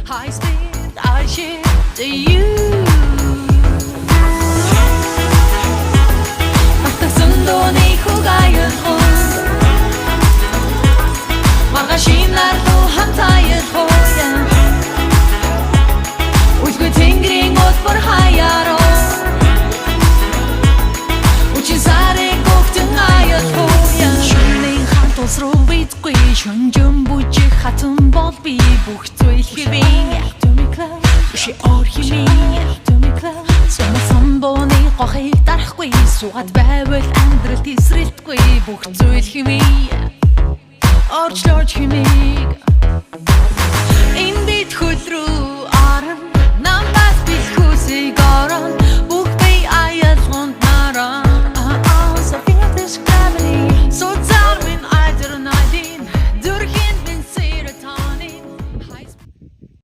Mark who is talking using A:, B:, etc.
A: high speed I share to you. Sundoны хугаян хой Магашинар ху хамтаяр хоя Ужгүй тэнгэрийн отбор хаяро Учин сарыг гогтэн аяр хоя Шүнэн хантус руу битгүй Шүнжэн бүжиг хатан бол би бүх зүйл хэвэн Уши ор химэн Сумасан боны гохыг дарахгүй Сугад байвал амьдрал тесрэлтгүй Бүх зүйл химээ Орчлооч химээг